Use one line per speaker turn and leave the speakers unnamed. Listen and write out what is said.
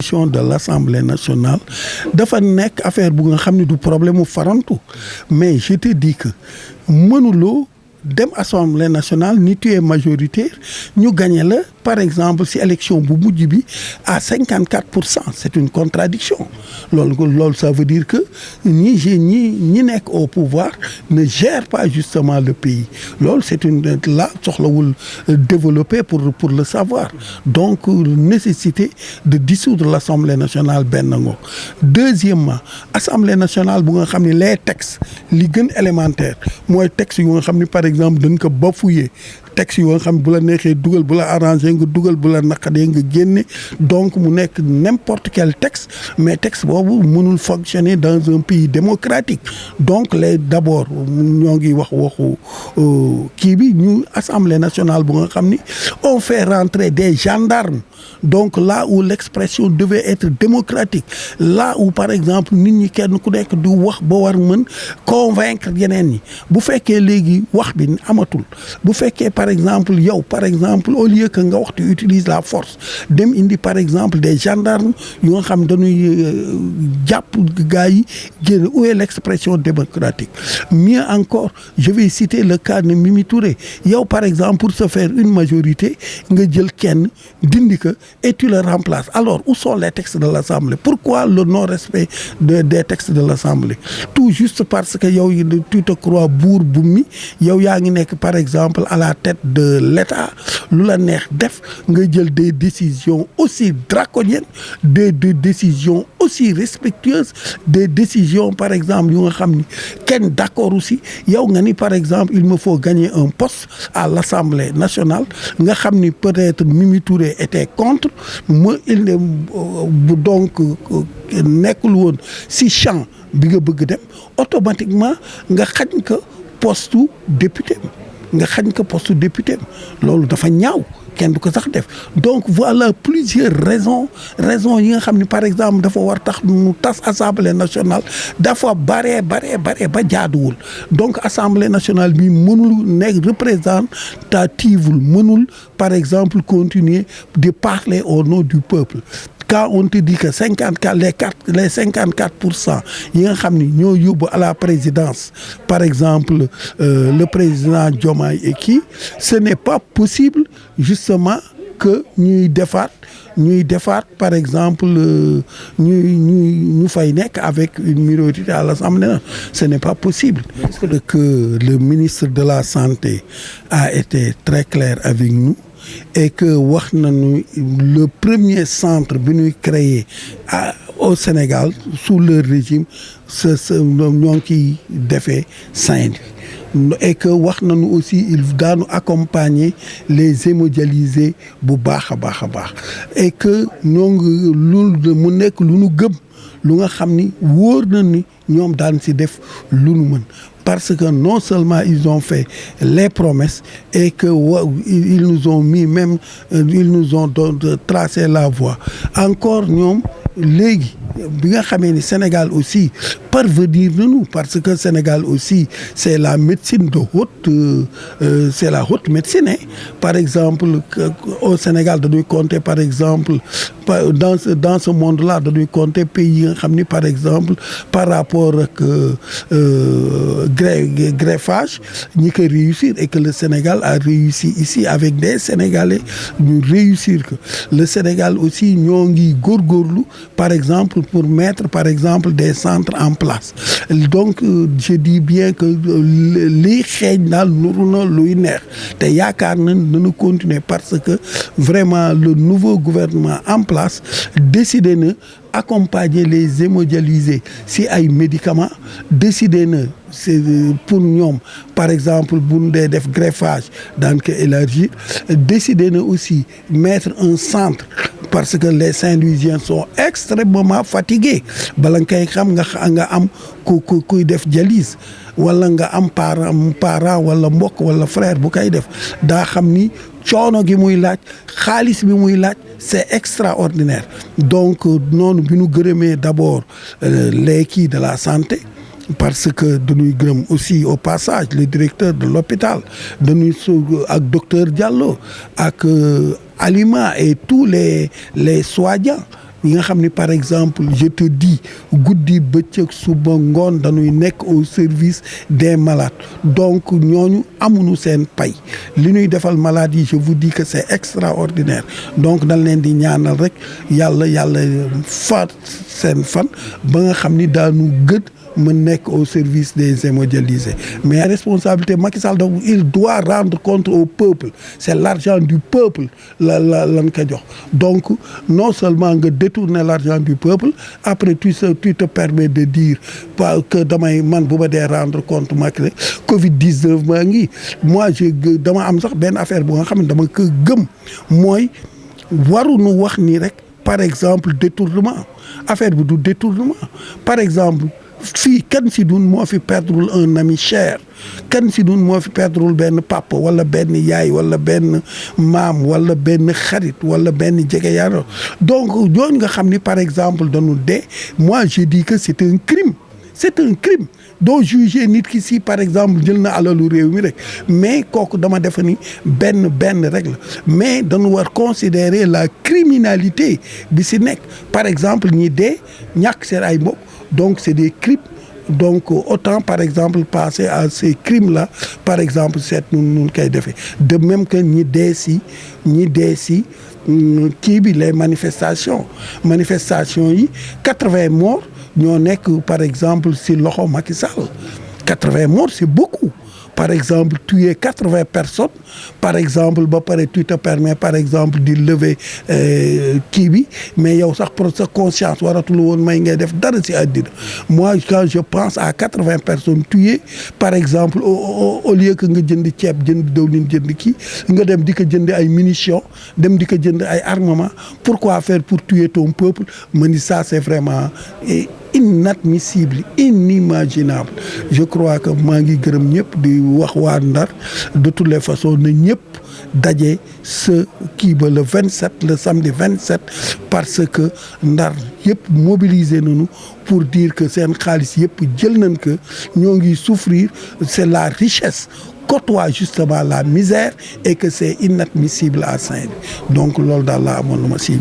De l'Assemblée nationale dafa nekk affaire bu nga xam ne du problème mu farantu mais je te dis que mënuloo dem Assemblée nationale ni tu es majoritaire ñu gagné la par exemple si élection bu mujj bi à 54%. C'est une contradiction loolu ça veut dire que ñi nekk au pouvoir ne gèrent pas justement le pays loolu c'est une là soxlawul développer pour le savoir donc nécessité de dissoudre l'Assemblée nationale benn ngo deuxièmement Assemblée nationale bu nga xam ne les textes li gën élémentaire mooy texte yu nga xam ne par exemple dañ ko bafouiller texte yoo nga xam bu la neexee dugal bu la arrangé nga dugal bu la naqadee nga génne donc mu nekk n'importe quel texte mais texte boobu mënul fonctionner dans un pays démocratique donc d'abord ñoo ngi waxu kii bi ñu Assemblée nationale bu nga xam ni on fait rentrer des gendarmes donc là où l'expression devait être démocratique là où par exemple nit ñi kenn ku nekk du wax ba war mën convaincre yeneen ñi bu fekkee léegi wax bi amatul bu fekkee par exemple yow par exemple au lieu que nga wax tu utilises la force dem indi par exemple des gendarmes yu nga xam dañuy jàpp gars yi génn où est l'expression démocratique mieux encore je vais citer le cas de Mimi Touré yow par exemple pour se faire une majorité nga jël kenn dindi ko et tu le remplaces alors où sont les textes de l'Assemblée pourquoi le non-respect des textes de l'Assemblée tout juste parce que yow tu te crois buur bu mi yow yaa ngi nekk par exemple à la tête de l'État lu la neex def nga jël des décisions aussi draconiennes des décisions aussi respectueuses des décisions par exemple yu nga xam ni kenn d'accord aussi yow nga ni par exemple il me faut gagner un poste à l'Assemblée nationale nga xam ni peut-être Mimi Touré était contre il ne donc nekkul woon si champ bi nga bëgg dem automatiquement nga xañ ko poste député nga xañ ko poste député loolu dafa ñaaw kenn du ko sax def donc voilà plusieurs raisons yi nga xam ne par exemple dafa war tax mu tas Assemblée nationale dafa bare ba jaaduwul donc Assemblée nationale bi mënul nekk représentative mënul par exemple continuer de parler au nom du peuple quand on te dit que 54 les 54% yi nga xam ni ñoo yóbbu à la présidence par exemple le président Diomaye et qui ce n'est pas possible justement que ñuy defaat par exemple ñu fay nekk avec une minorité à l'Assemblée ce n'est pas possible. Est-ce que le ministre de la Santé a été très clair avec nous et que wax nañu le premier centre bi ñuy créé au Sénégal sous leur régime ñoo ngi ciy defee Saint-Louis et que wax nañu aussi il daanu accompagner les hémodialysés bu baax a baax et que ñoo ngi lu mu nekk lu nu gëm lu nga xam ni wóor na ni ñoom daan si def lu nu mën parce que non seulement ils ont fait les promesses et que ils nous ont mis même ils nous ont tracé la voie encore ñoom léegi bi nga xamee ni Sénégal aussi parvenir nañu parce que Sénégal aussi c'est la médecine de haute c'est la haute médecine par exemple au Sénégal dañuy compter par exemple dans ce monde-là dañuy compter pays yi nga xam ni par exemple par rapport ak greffage ñi ko réussir et que le Sénégal a réussi ici avec des Sénégalais ñu réussir que le Sénégal aussi ñoo ngi góorgóorlu par exemple pour mettre par exemple des centres en place donc je dis bien que lii xeeñ daal nuru na luy neex te yaakaar nañ dana continuer parce que vraiment le nouveau gouvernement en place décidé na accompagner les hémodialysés si ay médicaments décidé na c'est pour ñoom par exemple bu ñu dee def greffage daan ko élargir décidé na aussi mettre un centre parce que les Saint-Louisiens sont extrêmement fatigués bala nga koy xam nga am kuy def dialyse wala nga am parent wala mbokk wala frère bu koy def daa xam ni coono gi muy laaj xaalis bi muy laaj c'est extraordinaire donc noonu bi ñu gërëmee d'abord les kii de la santé parce que dañuy gërëm aussi au passage le directeur de l'hôpital dañuy ak docteur Diallo ak Alima et tous les soignants yi nga xam ni par exemple je te dis guddi bëccëg suba ngoon dañuy nekk au service des malades donc ñooñu amuñu seen pay li ñuy defal malades yi je vous dis que c'est extraordinaire donc dañ leen di ñaanal rek yàlla faat seen fan ba nga xam ni daanu gën mën nekk au service des hémodialysés mais responsabilité Macky Sall donc il doit rendre compte au peuple c'est l'argent du peuple lan ko jox donc non seulement nga détourner l'argent du peuple après tu te permets de dire que damay man bu ma dee rendre compte Macky Covid-19 maa ngi moi dama am sax benn affaire bu nga xam ne dama ko gëm mooy waruñu wax ni rek par exemple détournement affaire bi du détournement par exemple fii kenn si dun moo fi perdrul un ami cher kenn si dun moo fi perdrul benn papa wala benn yaay wala benn maam wala benn xarit wala benn jege yaaro donc ñooñu nga xam ni par exemple dañu dee moi je dis que c'est un crime doo juger nit ki si par exemple jël na alalu réew mi rek mais kooku dama defe ni benn rek la mais dañu war considérer la criminalité bi si nekk par exemple ñi dee ñàkk seen ay mbokk donc c'est des crimes donc autant par exemple passer à ces crimes là par exemple seet nun koy defee de même que ñi dee si kii bi les manifestations yi 80 morts ñoo nekk par exemple si loxo Macky Sall 80 morts c'est beaucoup par exemple tuer 80 personnes par exemple ba pare tu te permets par exemple di lever kii bi mais yow sax pour sa conscience waratul woon may ngay def dara si àddina moi quand je pense à 80 personnes tuées par exemple au lieu que nga jënd ceeb jënd dawlin jënd kii nga dem di ko jënd ay munitions dem di ko jënd ay armements pourquoi faire pour tuer ton peuple ma ni ça c'est vraiment inadmissible inimaginable je crois que maa ngi gërëm ñëpp di wax waa Ndar de toutes les façons na ñëpp daje ce kii ba le samedi 27 parce que Ndar yëpp mobiliser nañu pour dire que seen xaalis yëpp jël nañ que ñoo ngi souffrir c'est la richesse côtoie justement la misère et que c'est inadmissible à Saint-Louis donc loolu daal laa amoon lu ma si